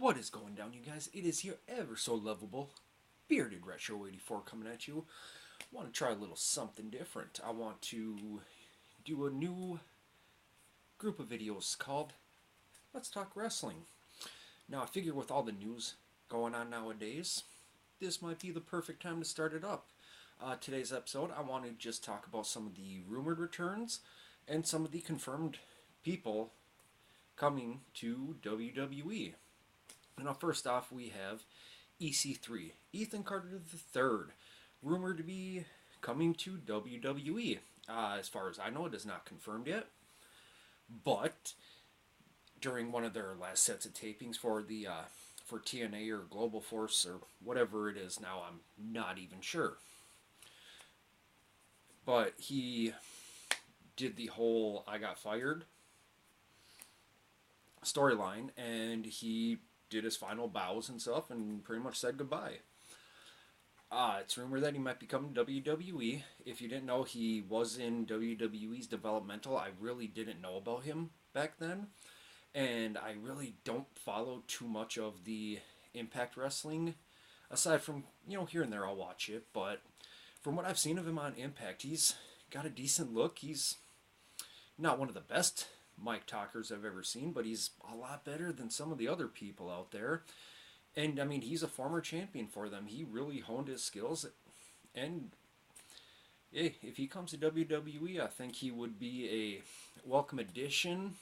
What is going down, you guys? It is your ever so lovable bearded Retro 84 coming at you. I want to try a little something different. I want to do a new group of videos called Let's Talk Wrestling. Now, I figure with all the news going on nowadays, this might be the perfect time to start it up. Today's episode, I want to just talk about some of the rumored returns and some of the confirmed people coming to WWE. Now, first off, we have Ec3 Ethan Carter III, rumored to be coming to WWE. As far as I know, it is not confirmed yet, but during one of their last sets of tapings for the for TNA or Global Force or whatever it is now, I'm not even sure. But he did the whole "I got fired" storyline, and he did his final bows and stuff and pretty much said goodbye. It's rumored that he might be coming to WWE. If you didn't know, he was in WWE's developmental. I really didn't know about him back then. And I really don't follow too much of the Impact Wrestling. Aside from, here and there I'll watch it. But from what I've seen of him on Impact, he's got a decent look. He's not one of the best mic talkers I've ever seen, but he's a lot better than some of the other people out there. And I mean, he's a former champion for them. He really honed his skills, and yeah, if he comes to WWE, I think he would be a welcome addition.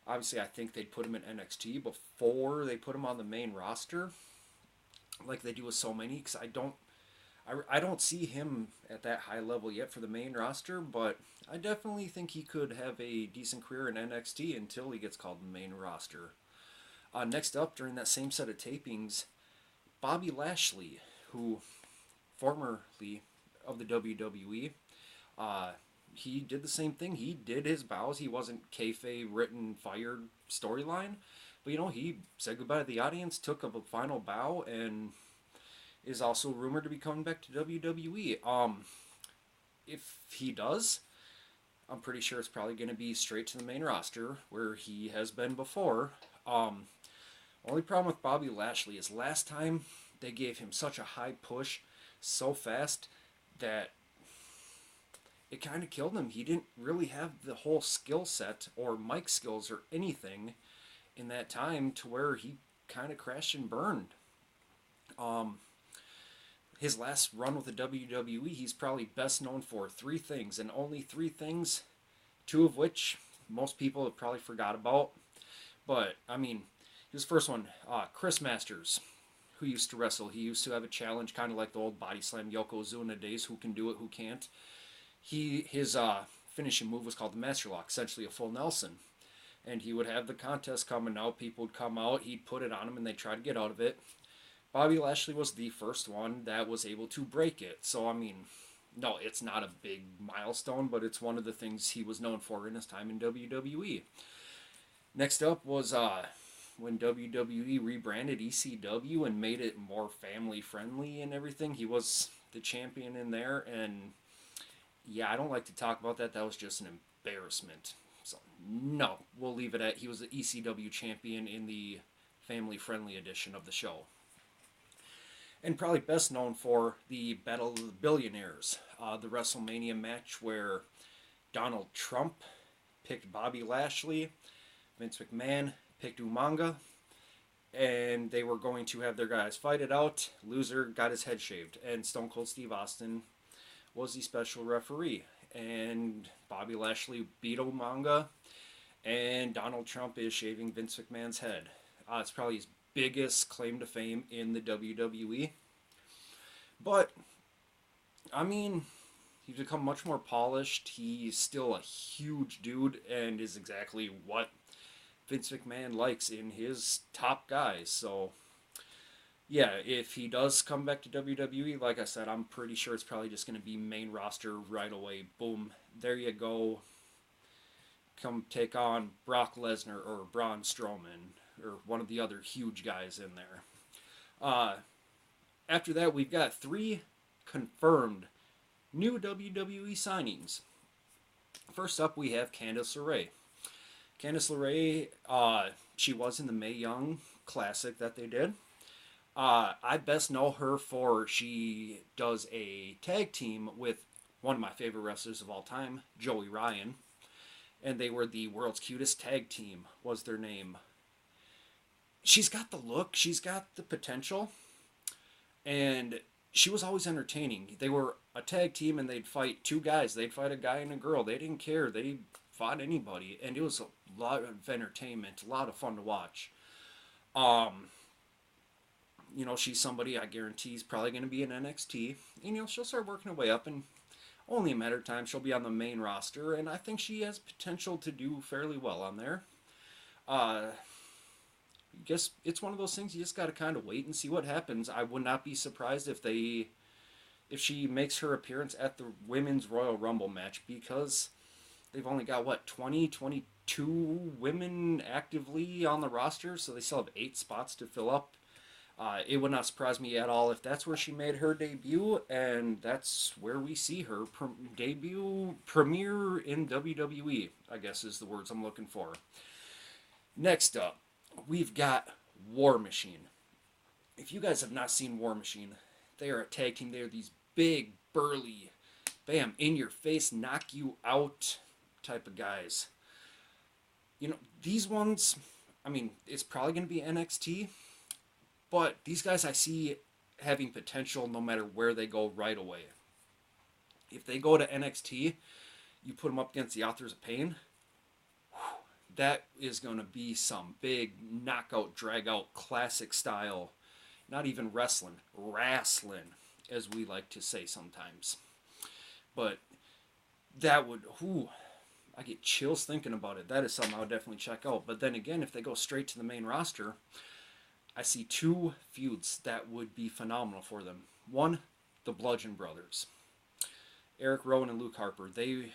Obviously, I think they'd put him in NXT before they put him on the main roster, like they do with so many. Because I don't see him at that high level yet for the main roster, but I definitely think he could have a decent career in NXT until he gets called the main roster. Next up, during that same set of tapings, Bobby Lashley, who formerly of the WWE, he did the same thing. He did his bows. He wasn't kayfabe written fired storyline, but he said goodbye to the audience, took up a final bow, and is also rumored to be coming back to WWE. If he does, I'm pretty sure it's probably going to be straight to the main roster where he has been before. Only problem with Bobby Lashley is last time they gave him such a high push so fast that it kind of killed him. He didn't really have the whole skill set or mic skills or anything in that time to where he kind of crashed and burned. His last run with the WWE, he's probably best known for three things, and only three things, two of which most people have probably forgot about. But, I mean, his first one, Chris Masters, who used to wrestle. He used to have a challenge, kind of like the old Body Slam Yokozuna days, who can do it, who can't. His finishing move was called the Master Lock, essentially a full Nelson. And he would have the contest coming out, people would come out, he'd put it on him, and they'd try to get out of it. Bobby Lashley was the first one that was able to break it. So, I mean, no, it's not a big milestone, but it's one of the things he was known for in his time in WWE. Next up was when WWE rebranded ECW and made it more family-friendly and everything. He was the champion in there, and yeah, I don't like to talk about that. That was just an embarrassment. So, no, we'll leave it at he was the ECW champion in the family-friendly edition of the show. And probably best known for the Battle of the Billionaires, the WrestleMania match where Donald Trump picked Bobby Lashley, Vince McMahon picked Umaga, and they were going to have their guys fight it out. Loser got his head shaved, and Stone Cold Steve Austin was the special referee. And Bobby Lashley beat Umaga, and Donald Trump is shaving Vince McMahon's head. It's probably his biggest claim to fame in the WWE. But, I mean, he's become much more polished. He's still a huge dude and is exactly what Vince McMahon likes in his top guys. So, yeah, if he does come back to WWE, like I said, I'm pretty sure it's probably just going to be main roster right away. Boom, there you go. Come take on Brock Lesnar or Braun Strowman or one of the other huge guys in there. After that, we've got three confirmed new WWE signings. First up, we have Candice LeRae. Candice LeRae, she was in the Mae Young classic that they did. I best know her for she does a tag team with one of my favorite wrestlers of all time, Joey Ryan. And they were the world's cutest tag team, was their name. She's got the look, she's got the potential, and she was always entertaining. They were a tag team and they'd fight two guys. They'd fight a guy and a girl. They didn't care. They fought anybody. And it was a lot of entertainment, a lot of fun to watch. You know, she's somebody I guarantee is probably going to be in NXT. And, you know, she'll start working her way up, and only a matter of time she'll be on the main roster. And I think she has potential to do fairly well on there. I guess it's one of those things you just got to kind of wait and see what happens. I would not be surprised if she makes her appearance at the Women's Royal Rumble match, because they've only got, what, 22 women actively on the roster, so they still have 8 spots to fill up. It would not surprise me at all if that's where she made her debut, and that's where we see her premiere in WWE, I guess is the words I'm looking for. Next up, we've got War Machine. If you guys have not seen War Machine, they are a tag team. They are these big, burly, bam, in your face, knock you out type of guys. You know, these ones, I mean, it's probably going to be NXT, but these guys I see having potential no matter where they go right away. If they go to NXT, you put them up against the Authors of Pain, that is going to be some big knockout, drag-out, classic style, not even wrestling, as we like to say sometimes. But that would, I get chills thinking about it. That is something I would definitely check out. But then again, if they go straight to the main roster, I see 2 feuds that would be phenomenal for them. One, the Bludgeon brothers. Erick, Rowan, and Luke Harper. They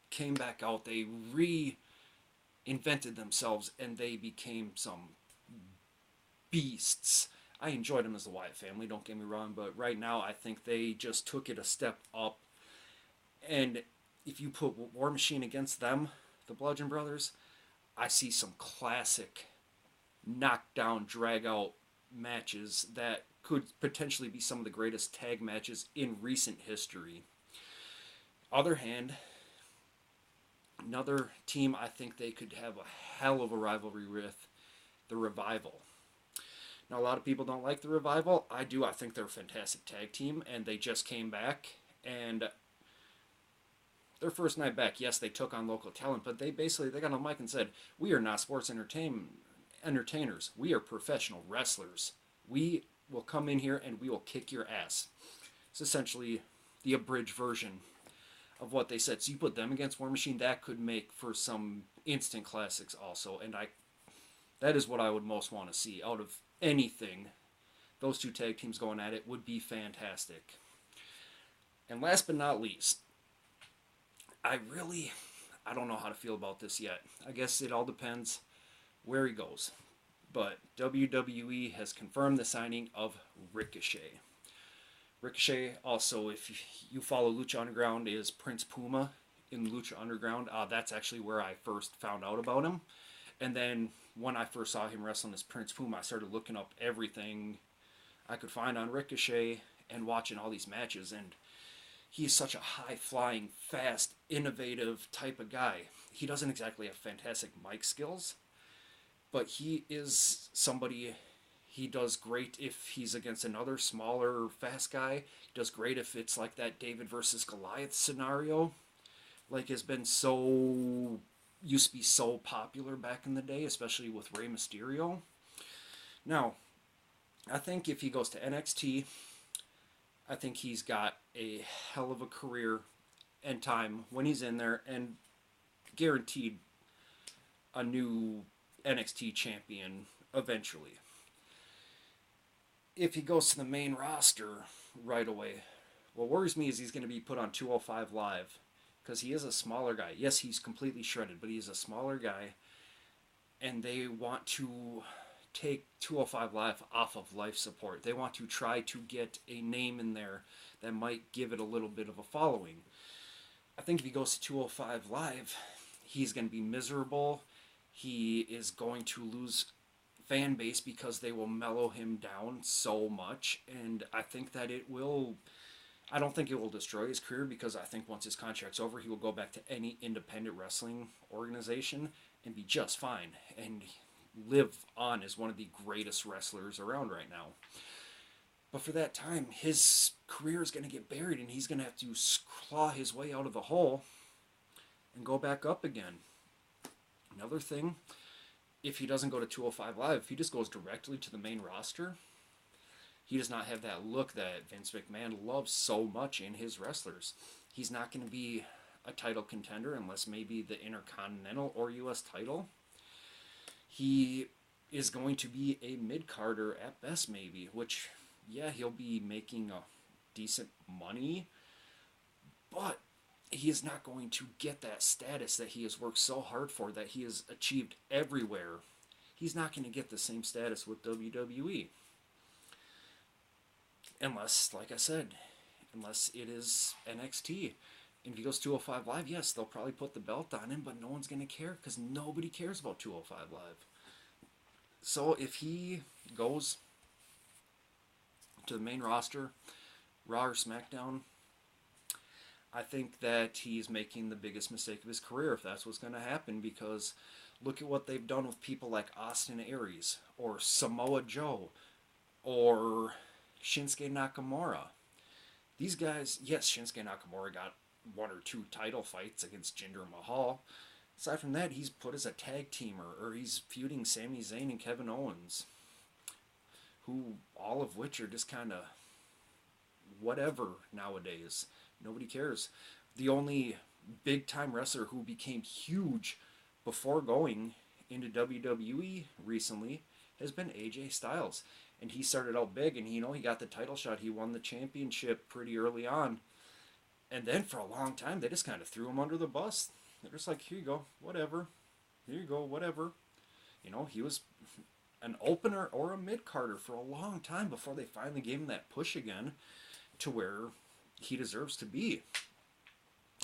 came back out. They reinvented themselves, and they became some beasts. I enjoyed them as the Wyatt family, don't get me wrong, but right now I think they just took it a step up. And if you put War Machine against them, the Bludgeon brothers, I see some classic knockdown, drag-out matches that could potentially be some of the greatest tag matches in recent history. Other hand, another team I think they could have a hell of a rivalry with, the Revival. Now, a lot of people don't like the Revival. I do. I think they're a fantastic tag team, and they just came back, and their first night back, yes, they took on local talent, but they got on the mic and said, we are not sports entertainers. We are professional wrestlers. We will come in here and we will kick your ass. It's essentially the abridged version of what they said. So you put them against War Machine, that could make for some instant classics also. And that is what I would most want to see out of anything. Those 2 tag teams going at it would be fantastic. And last but not least, I don't know how to feel about this yet. I guess it all depends where he goes. But WWE has confirmed the signing of Ricochet. Ricochet, also, if you follow Lucha Underground, is Prince Puma in Lucha Underground. That's actually where I first found out about him. And then when I first saw him wrestling as Prince Puma, I started looking up everything I could find on Ricochet and watching all these matches. And he's such a high-flying, fast, innovative type of guy. He doesn't exactly have fantastic mic skills, but he is somebody. He does great if he's against another smaller, fast guy. He does great if it's like that David versus Goliath scenario, like has been used to be so popular back in the day, especially with Rey Mysterio. Now, I think if he goes to NXT, I think he's got a hell of a career and time when he's in there, and guaranteed a new NXT champion eventually. If he goes to the main roster right away, what worries me is he's going to be put on 205 Live, because he is a smaller guy. Yes, he's completely shredded, but he's a smaller guy, and they want to take 205 Live off of life support. They want to try to get a name in there that might give it a little bit of a following. I think if he goes to 205 Live, he's going to be miserable. He is going to lose fan base because they will mellow him down so much, and I think that it will. I don't think it will destroy his career, because I think once his contract's over, he will go back to any independent wrestling organization and be just fine and live on as one of the greatest wrestlers around right now. But for that time, his career is going to get buried, and he's going to have to claw his way out of the hole and go back up again. Another thing, if he doesn't go to 205 Live, if he just goes directly to the main roster, he does not have that look that Vince McMahon loves so much in his wrestlers. He's not going to be a title contender unless maybe the Intercontinental or U.S. title. He is going to be a mid-carder at best, maybe, which, yeah, he'll be making a decent money, but he is not going to get that status that he has worked so hard for, that he has achieved everywhere. He's not going to get the same status with WWE. Unless, like I said, unless it is NXT. And if he goes 205 Live, yes, they'll probably put the belt on him, but no one's going to care, because nobody cares about 205 Live. So if he goes to the main roster, Raw or SmackDown, I think that he's making the biggest mistake of his career if that's what's going to happen, because look at what they've done with people like Austin Aries or Samoa Joe or Shinsuke Nakamura. These guys, yes, Shinsuke Nakamura got 1 or 2 title fights against Jinder Mahal. Aside from that, he's put as a tag teamer, or he's feuding Sami Zayn and Kevin Owens, who all of which are just kind of whatever nowadays. Nobody cares. The only big-time wrestler who became huge before going into WWE recently has been AJ Styles. And he started out big, and he got the title shot. He won the championship pretty early on. And then for a long time, they just kind of threw him under the bus. They're just like, here you go, whatever. Here you go, whatever. He was an opener or a mid-carder for a long time before they finally gave him that push again to where he deserves to be.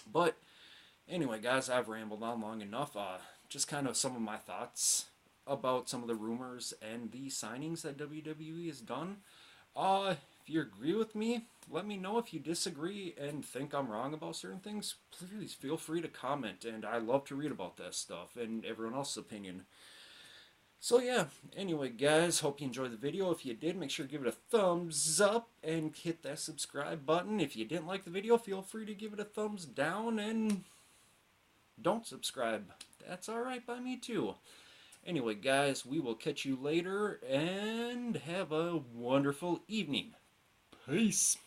But anyway, guys, I've rambled on long enough. Just kind of some of my thoughts about some of the rumors and the signings that WWE has done. If you agree with me, let me know. If you disagree and think I'm wrong about certain things, please feel free to comment, and I love to read about that stuff and everyone else's opinion. So yeah, anyway guys, hope you enjoyed the video. If you did, make sure to give it a thumbs up and hit that subscribe button. If you didn't like the video, feel free to give it a thumbs down and don't subscribe. That's alright by me too. Anyway guys, we will catch you later and have a wonderful evening. Peace.